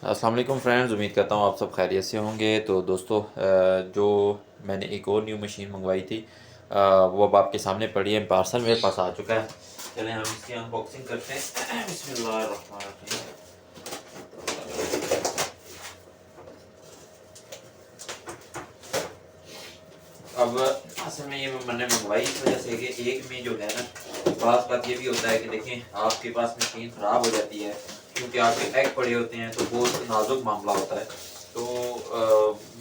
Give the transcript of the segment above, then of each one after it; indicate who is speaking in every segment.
Speaker 1: अस्सलाम वालेकुम फ्रेंड्स, उम्मीद करता हूँ आप सब खैरियत से होंगे। तो दोस्तों, जो मैंने एक और न्यू मशीन मंगवाई थी, वो अब आपके सामने पड़ी है। पार्सल मेरे पास आ चुका है। चलें हम इसकी अनबॉक्सिंग करते हैं। बिस्मिल्लाहिर्रहमानिर्रहीम। अब असल में ये मैंने मंगवाई इस वजह से कि एक में जो है ना, बात बात ये भी होता है कि देखें आपके पास मशीन ख़राब हो जाती है क्योंकि आपके पैक पड़े होते हैं, तो बहुत नाजुक मामला होता है। तो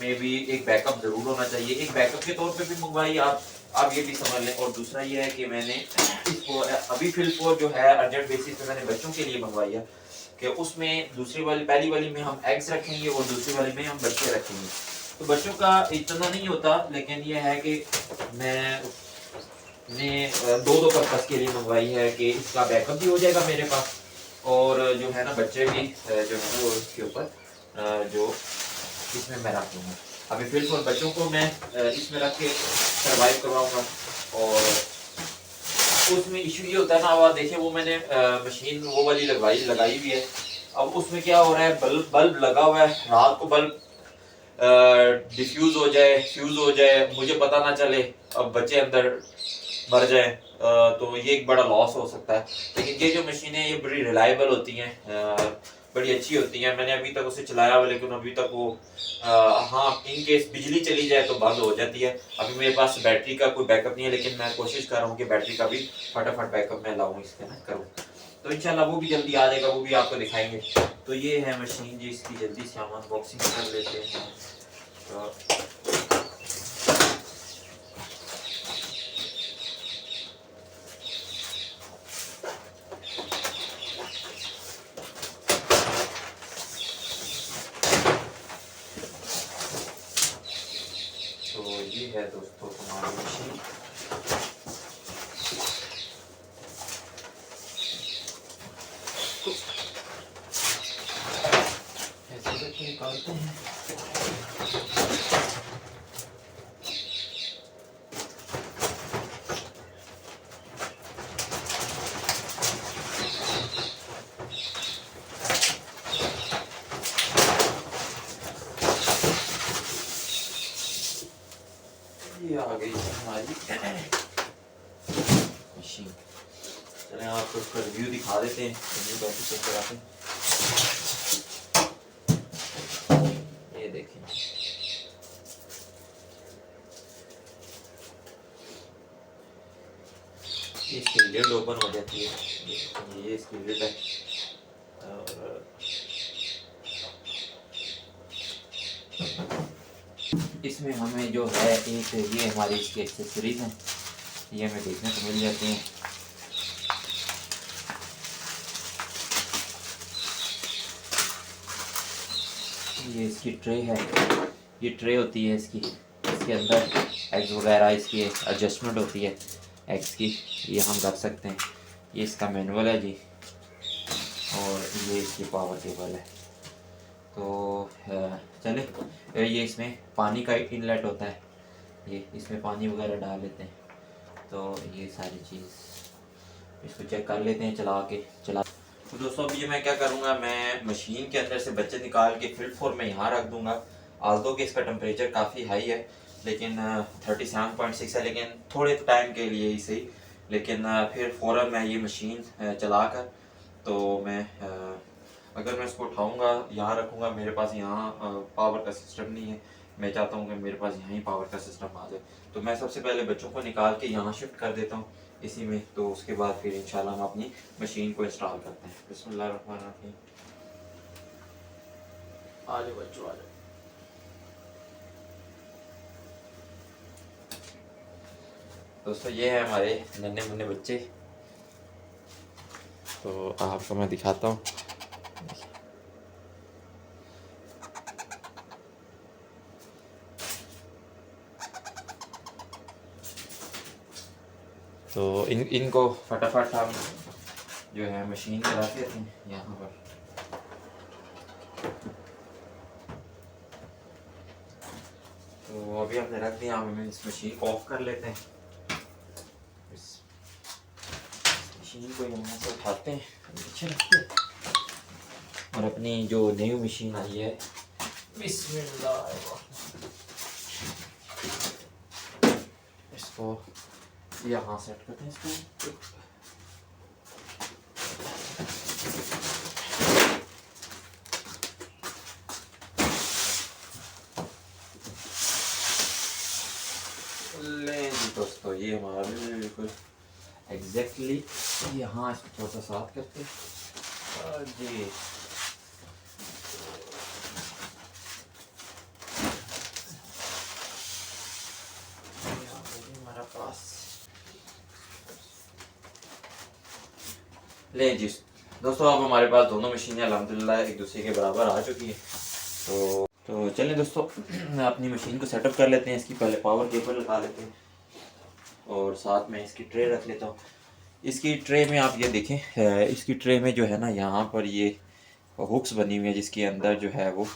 Speaker 1: मे भी एक बैकअप ज़रूर होना चाहिए। एक बैकअप के तौर पे भी मंगवाई आप ये भी समझ लें। और दूसरा ये है कि मैंने इसको अभी फिलहाल जो है अर्जेंट बेसिस पे मैंने बच्चों के लिए मंगवाई है कि उसमें दूसरी वाली पहली वाली में हम एग्स रखेंगे और दूसरी वाली में हम बच्चे रखेंगे। तो बच्चों का इतना नहीं होता, लेकिन ये है कि मैंने दो दो पर्पज़ के लिए मंगवाई है कि इसका बैकअप भी हो जाएगा मेरे पास, और जो है ना बच्चे भी जो है ना वो इसके ऊपर जो इसमें मैं रख दूँगा। अभी फिलहाल बच्चों को मैं इसमें रख के सर्वाइव करवाऊँगा। और उसमें इशू ये होता है ना, अब आप देखिए वो मैंने मशीन वो वाली लगाई हुई है। अब उसमें क्या हो रहा है, बल्ब बल्ब लगा हुआ है, रात को बल्ब डिफ्यूज हो जाए, फ्यूज हो जाए, मुझे पता ना चले, अब बच्चे अंदर मर जाए, तो ये एक बड़ा लॉस हो सकता है। लेकिन ये जो मशीनें ये बड़ी रिलायबल होती हैं, बड़ी अच्छी होती हैं। मैंने अभी तक उसे चलाया हुआ, लेकिन अभी तक वो हाँ, इन केस बिजली चली जाए तो बंद हो जाती है। अभी मेरे पास बैटरी का कोई बैकअप नहीं है, लेकिन मैं कोशिश कर रहा हूँ कि बैटरी का भी फटाफट बैकअप मैं लाऊं, इसके ना करूँ। तो इंशाल्लाह वो भी जल्दी आ जाएगा, वो भी आपको दिखाएंगे। तो ये है मशीन जी, इसकी जल्दी से हम अनबॉक्सिंग कर लेते हैं। तो ये है दोस्तों हमारी मशीन। तो ऐसे करके निकालते हैं। ये आ गई हमारी मशीन। चलें आपको उसका रिव्यू दिखा देते हैं, रिव्यू कैसे चेक कराते हैं। ये देखें, ये इसकी लिड ओपन हो जाती है। ये इसकी लिड है। और इसमें हमें जो है एक ये हमारी इसकी एक्सेसरीज हैं, ये हमें देखने को मिल जाती हैं। ये इसकी ट्रे है, ये ट्रे होती है इसकी, इसके अंदर एग्स वगैरह इसकी एडजस्टमेंट होती है एग्स की, ये हम कर सकते हैं। ये इसका मैनुअल है जी, और ये इसकी पावर केबल है। तो चले, ये इसमें पानी का इनलेट होता है, ये इसमें पानी वगैरह डाल लेते हैं। तो ये सारी चीज़ इसको चेक कर लेते हैं चला। तो दोस्तों अब ये मैं क्या करूँगा, मैं मशीन के अंदर से बच्चे निकाल के फील्ड फोर में यहाँ रख दूँगा। आल्दो कि इसका टेम्परेचर काफ़ी हाई है, लेकिन 37.6 है, लेकिन थोड़े टाइम के लिए ही सही। लेकिन फिर फ़ौरन मैं ये मशीन चला कर, तो मैं अगर मैं इसको उठाऊँगा यहाँ रखूँगा, मेरे पास यहाँ पावर का सिस्टम नहीं है। मैं चाहता हूँ कि मेरे पास यहाँ ही पावर का सिस्टम आ जाए। तो मैं सबसे पहले बच्चों को निकाल के यहाँ शिफ्ट कर देता हूँ इसी में। तो उसके बाद फिर इंशाल्लाह हम अपनी मशीन को इंस्टॉल करते हैं। बिस्मिल्लाहिर्रहमानिर्रहीम। आ जाओ बच्चों, आ जाओ। दोस्तों ये है हमारे नन्हे मुन्ने बच्चे। तो आपको मैं दिखाता हूँ। तो इनको फटाफट हम जो है मशीन में रख देते हैं यहाँ पर। तो अभी हमने रख दिया, हम इस मशीन को ऑफ कर लेते हैं। इस मशीन को यहाँ से उठाते हैं, नीचे रखते हैं और अपनी जो नई मशीन आई है, बिस्मिल्लाह, इसको यहाँ सेट करते हैं इसको। ले जी दोस्तों, ये हमारा बिल्कुल एग्जैक्टली यहाँ इसको थोड़ा सा साफ करके जी हमारा पास ले जी दोस्तों, अब हमारे पास दोनों मशीनें अल्हम्दुलिल्लाह एक दूसरे के बराबर आ चुकी है। तो चलिए दोस्तों, अपनी मशीन को सेटअप कर लेते हैं। इसकी पहले पावर केबल लगा लेते हैं और साथ में इसकी ट्रे रख लेता हूँ। इसकी ट्रे में आप ये देखें, इसकी ट्रे में जो है ना, यहाँ पर ये हुक्स बनी हुई है जिसके अंदर जो है वो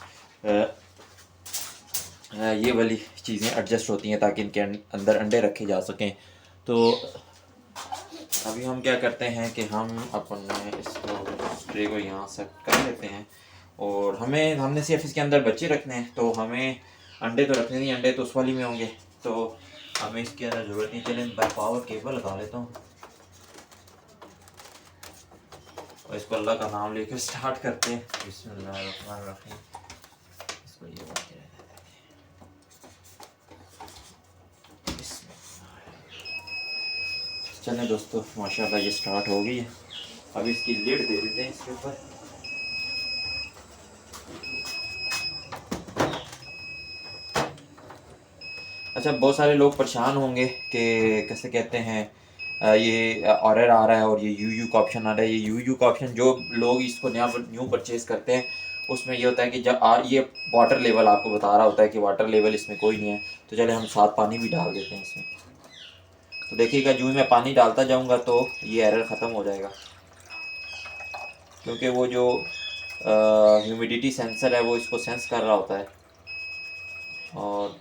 Speaker 1: ये वाली चीज़ें एडजस्ट होती हैं ताकि इनके अंदर अंडे रखे जा सकें। तो अभी हम क्या करते हैं कि हम अपने इसको ट्रे को यहाँ सेट कर लेते हैं और हमने सिर्फ इसके अंदर बच्चे रखने हैं, तो हमें अंडे तो रखने नहीं, अंडे तो उस वाली में होंगे, तो हमें इसके अंदर ज़रूरत नहीं। चलें पावर केबल लगा लेता हूँ और इसको अल्लाह का नाम लेकर स्टार्ट करते हैं। बिस्मिल्लाहिर्रहमानिर्रहीम। इसको ये बात चलें दोस्तों, माशाल्लाह ये स्टार्ट हो गई है। अब इसकी लिड दे देते हैं इसके ऊपर। अच्छा, बहुत सारे लोग परेशान होंगे कि कैसे कहते हैं ये एरर आ रहा है और ये यू का ऑप्शन आ रहा है। ये यू का ऑप्शन जो लोग इसको न्यू परचेज़ करते हैं उसमें ये होता है कि जब ये वाटर लेवल आपको बता रहा होता है कि वाटर लेवल इसमें कोई नहीं है। तो चले हम साथ पानी भी डाल देते हैं इसमें। तो देखिएगा, जो ही मैं पानी डालता जाऊंगा तो ये एरर ख़त्म हो जाएगा, क्योंकि वो जो ह्यूमिडिटी सेंसर है वो इसको सेंस कर रहा होता है। और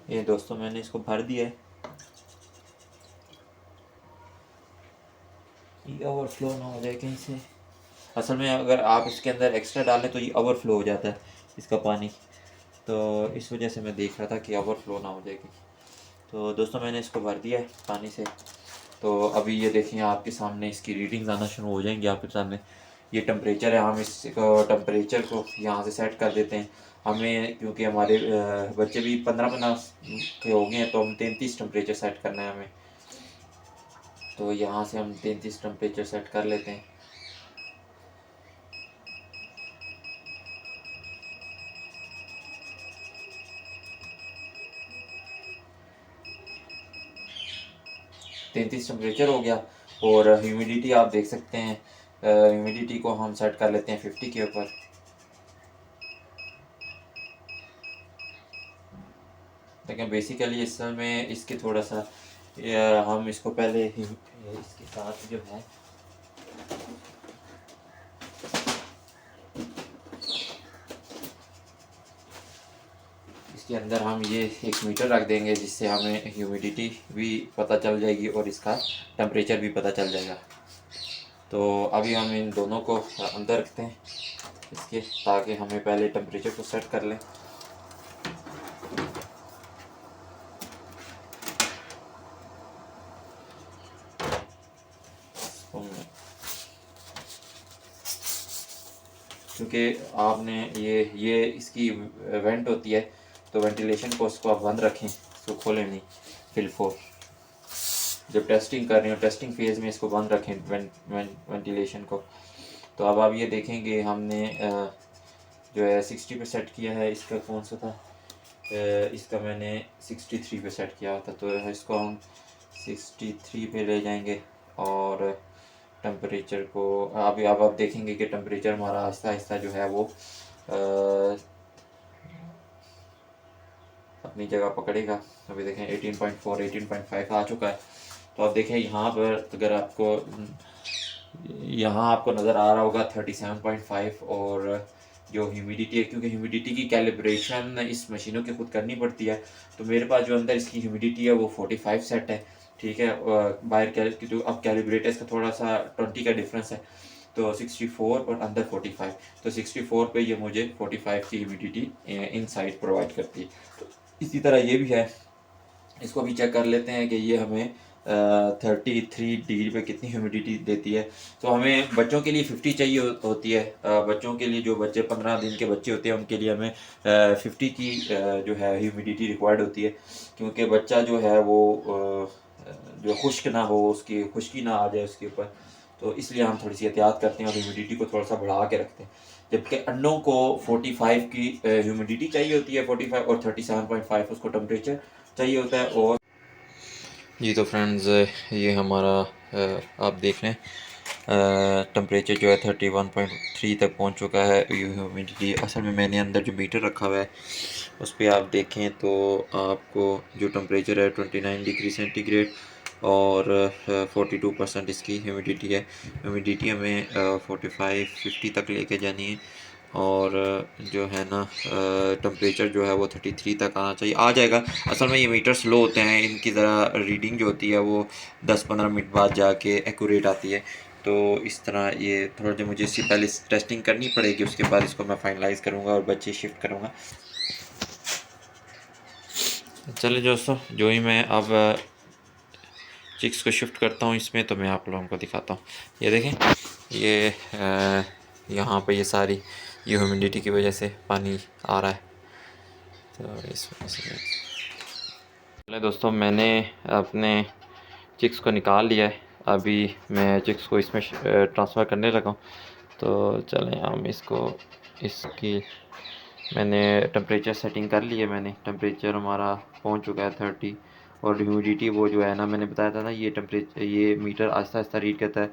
Speaker 1: ये दोस्तों, मैंने इसको भर दिया है। ये ओवरफ्लो ना हो जाए कहीं से। असल में अगर आप इसके अंदर एक्स्ट्रा डालें तो ये ओवरफ्लो हो जाता है इसका पानी, तो इस वजह से मैं देख रहा था कि ओवरफ्लो ना हो जाएगी। तो दोस्तों, मैंने इसको भर दिया है पानी से। तो अभी ये देखें, आपके सामने इसकी रीडिंग्स आना शुरू हो जाएंगी आपके सामने। ये टेम्परेचर है, हम इस टेम्परेचर को यहाँ से सेट कर देते हैं। हमें क्योंकि हमारे बच्चे भी 15-15 के हो गए हैं, तो हम 33 टेम्परेचर सेट करना है हमें। तो यहाँ से हम 33 टेम्परेचर सेट कर लेते हैं। तैंतीस टेम्परेचर हो गया। और ह्यूमिडिटी आप देख सकते हैं, ह्यूमिडिटी को हम सेट कर लेते हैं 50 के ऊपर। लेकिन बेसिकली इस में इसके थोड़ा सा हम इसको पहले इसके साथ जो है इसके अंदर हम ये एक मीटर रख देंगे, जिससे हमें ह्यूमिडिटी भी पता चल जाएगी और इसका टेम्परेचर भी पता चल जाएगा। तो अभी हम इन दोनों को अंदर रखते हैं इसके, ताकि हमें पहले टेम्परेचर को सेट कर लें। क्योंकि आपने ये इसकी वेंट होती है, तो वेंटिलेशन को उसको आप बंद रखें, इसको खोलें नहीं। फिल जब टेस्टिंग कर रहे हो, टेस्टिंग फेज़ में इसको बंद रखें वेंटिलेशन को। तो अब आप ये देखेंगे, हमने जो है 60 पे सेट किया है। इसका कौन सा था, इसका मैंने 63 पे सेट किया था। तो इसको हम 63 पे ले जाएंगे और टेम्परेचर को अभी अब आप देखेंगे कि टेम्परेचर हमारा आहिस्ता आहिस्ता जो है वो अपनी जगह पकड़ेगा। अभी देखें 18.4 18.5 आ चुका है। तो अब देखें यहाँ पर अगर आपको यहाँ आपको नज़र आ रहा होगा 37.5, और जो ह्यूमिडिटी है, क्योंकि ह्यूमिडिटी की कैलिब्रेशन इस मशीनों की खुद करनी पड़ती है, तो मेरे पास जो अंदर इसकी ह्यूमिडिटी है वो 45 सेट है, ठीक है। बाहर की जो अब कैलिब्रेट है इसका थोड़ा सा 20 का डिफरेंस है, तो 64 और अंदर 45, तो 64 पे ये मुझे 45 की ह्यूमिडिटी इनसाइड प्रोवाइड करती है। तो इसी तरह ये भी है, इसको भी चेक कर लेते हैं कि ये हमें 33 डिग्री पे कितनी ह्यूमिडिटी देती है। तो हमें बच्चों के लिए 50 चाहिए होती है। बच्चों के लिए, जो बच्चे 15 दिन के बच्चे होते हैं उनके लिए हमें 50 की जो है ह्यूमिडिटी रिक्वायर्ड होती है, क्योंकि बच्चा जो है वो जो खुश्क ना हो, उसकी खुश्की ना आ जाए उसके ऊपर, तो इसलिए हम थोड़ी सी एहतियात करते हैं और ह्यूमिडिटी को थोड़ा सा बढ़ा के रखते हैं। जबकि अंडों को 45 की ह्यूमिडिटी चाहिए होती है, 45 और 37.5 उसको टेम्परेचर चाहिए होता है। और जी तो फ्रेंड्स, ये हमारा आप देख लें टेम्परेचर जो है 31.3 तक पहुंच चुका है। ह्यूमिडिटी असल में मैंने अंदर जो मीटर रखा हुआ है उस पर आप देखें तो आपको जो टेम्परेचर है 29 डिग्री सेंटीग्रेड और 42% इसकी ह्यूमिडिटी है। ह्यूमिडिटी हमें 45-50 तक लेके जानी है, और जो है ना टेम्परेचर जो है वो 33 तक आना चाहिए, आ जाएगा। असल में ये मीटर स्लो होते हैं, इनकी ज़रा रीडिंग जो होती है वो 10-15 मिनट बाद जाके एक्यूरेट आती है। तो इस तरह ये थोड़ा जो मुझे इससे पहले टेस्टिंग करनी पड़ेगी, उसके बाद इसको मैं फाइनलाइज़ करूँगा और बच्चे शिफ्ट करूँगा। चलिए दोस्तों, जो ही मैं अब चिक्स को शिफ्ट करता हूँ इसमें, तो मैं आप लोगों को दिखाता हूँ। ये देखें, ये यहाँ पे ये सारी ये ह्यूमिडिटी की वजह से पानी आ रहा है, तो इस वजह से। चलिए दोस्तों, मैंने अपने चिक्स को निकाल लिया है। अभी मैं चिक्स को इसमें ट्रांसफ़र करने लगा हूँ। तो चलें हम इसको, इसकी मैंने टेम्परेचर सेटिंग कर ली है। मैंने टेम्परेचर हमारा पहुंच चुका है 30, और ह्यूमिडिटी वो जो है ना, मैंने बताया था ना, ये टेम्परेचर, ये मीटर आहिस्ता आहिस्ता रीड करता है।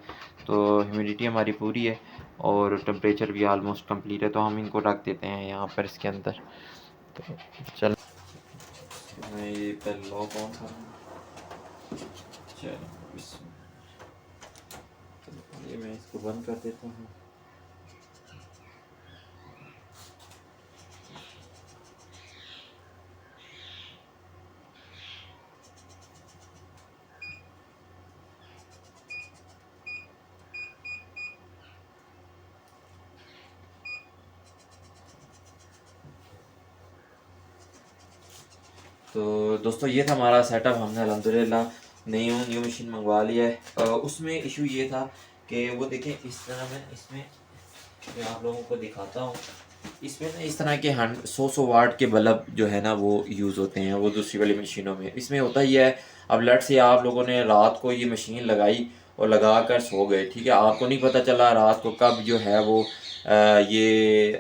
Speaker 1: तो ह्यूमिडिटी हमारी पूरी है और टेम्परेचर भी आलमोस्ट कंप्लीट है। तो हम इनको रख देते हैं यहाँ पर इसके अंदर। तो चल मैं ये पहले लॉक ऑन करूँ। चलो ये मैं इसको बंद कर देता हूँ। तो दोस्तों, ये था हमारा सेटअप। हमने अल्हम्दुलिल्लाह न्यू मशीन मंगवा लिया है। उसमें इशू ये था कि वो देखें, इस तरह मैं इसमें मैं आप लोगों को दिखाता हूँ। इसमें ना इस तरह के 100 वाट के बल्ब जो है ना वो यूज़ होते हैं वो दूसरी वाली मशीनों में। इसमें होता ही है, अब लट से आप लोगों ने रात को ये मशीन लगाई और लगा कर सो गए, ठीक है। आपको नहीं पता चला रात को कब जो है वो ये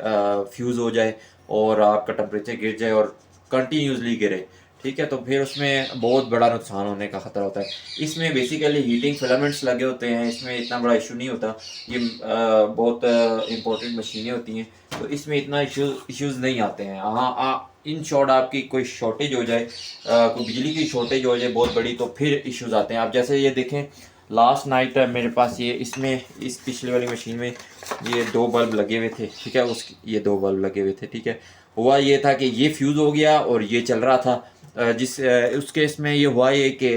Speaker 1: फ्यूज़ हो जाए और आपका टेम्परेचर गिर जाए और कंटिन्यूसली गिरे, ठीक है। तो फिर उसमें बहुत बड़ा नुकसान होने का ख़तरा होता है। इसमें बेसिकली हीटिंग फिलामेंट्स लगे होते हैं, इसमें इतना बड़ा इशू नहीं होता। ये बहुत इंपॉर्टेंट मशीनें होती हैं, तो इसमें इतना इश्यूज़ नहीं आते हैं। हाँ, इन शॉर्ट आपकी कोई शॉर्टेज हो जाए, कोई बिजली की शॉर्टेज हो जाए बहुत बड़ी, तो फिर इश्यूज़ आते हैं। आप जैसे ये देखें, लास्ट नाइट मेरे पास ये इसमें इस पिछले वाली मशीन में ये 2 बल्ब लगे हुए थे, ठीक है। उस ये 2 बल्ब लगे हुए थे, ठीक है। हुआ ये था कि ये फ्यूज़ हो गया और ये चल रहा था। उस केस में ये हुआ ये कि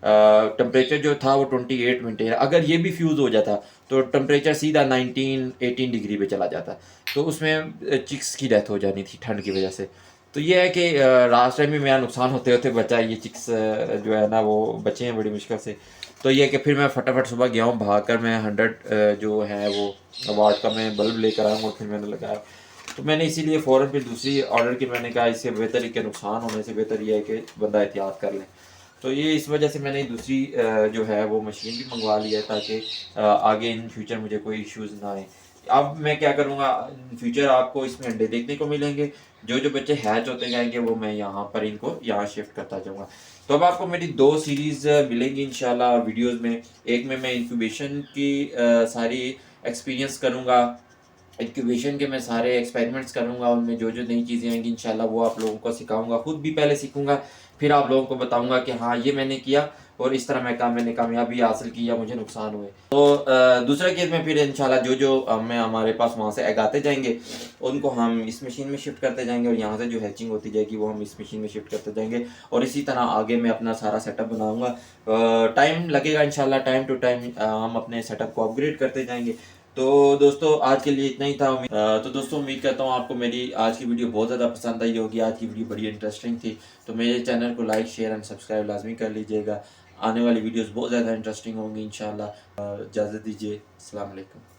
Speaker 1: टेम्परेचर जो था वो 28 मिनट है। अगर ये भी फ्यूज़ हो जाता तो टेम्परेचर सीधा 19-18 डिग्री पे चला जाता, तो उसमें चिक्स की डेथ हो जानी थी ठंड की वजह से। तो ये है कि लास्ट टाइम भी मेरा नुकसान होते होते बचा, ये चिक्स जो है ना वो बचे हैं बड़ी मुश्किल से। तो ये है कि फिर मैं फटाफट सुबह गया हूँ, भाग कर मैं 100 जो है वो वाट का मैं बल्ब लेकर आया हूँ और फिर मैंने लगाया। तो मैंने इसीलिए फ़ौरन फिर दूसरी ऑर्डर की। मैंने कहा इससे बेहतर ही, के नुकसान होने से बेहतर ये है कि बंदा एहतियात कर ले। तो ये इस वजह से मैंने दूसरी जो है वो मशीन भी मंगवा लिया है, ताकि आगे इन फ्यूचर मुझे कोई इश्यूज़ ना आए। अब मैं क्या करूँगा, इन फ्यूचर आपको इसमें अंडे देखने को मिलेंगे। जो जो बच्चे हैच होते जाएंगे वो मैं यहाँ पर इनको यहाँ शिफ्ट करता जाऊँगा। तो अब आपको मेरी 2 सीरीज़ मिलेंगी इंशाल्लाह वीडियोज़ में। एक में मैं इंक्यूबेशन की सारी एक्सपीरियंस करूँगा, इंक्यूबेशन के मैं सारे एक्सपेरिमेंट्स करूँगा, उनमें जो जो नई चीज़ें आएंगी इंशाल्लाह वो आप लोगों को सिखाऊंगा, खुद भी पहले सीखूंगा, फिर आप लोगों को बताऊंगा कि हाँ ये मैंने किया और इस तरह मैंने कामयाबी हासिल की या मुझे नुकसान हुए। तो दूसरा केस में फिर इंशाल्लाह जो जो हमें हमारे पास वहाँ से एग आते जाएंगे उनको हम इस मशीन में शिफ्ट करते जाएंगे और यहाँ से जो हैचिंग होती जाएगी वो हम इस मशीन में शिफ्ट करते जाएंगे और इसी तरह आगे मैं अपना सारा सेटअप बनाऊंगा। टाइम लगेगा इंशाल्लाह, टाइम टू टाइम हम अपने सेटअप को अपग्रेड करते जाएंगे। तो दोस्तों आज के लिए इतना ही था। तो दोस्तों उम्मीद करता हूँ आपको मेरी आज की वीडियो बहुत ज़्यादा पसंद आई होगी। आज की वीडियो बड़ी इंटरेस्टिंग थी, तो मेरे चैनल को लाइक शेयर एंड सब्सक्राइब लाजमी कर लीजिएगा। आने वाली वीडियोस बहुत ज़्यादा इंटरेस्टिंग होंगी इंशाल्लाह। इजाज़त दीजिए, अस्सलाम वालेकुम।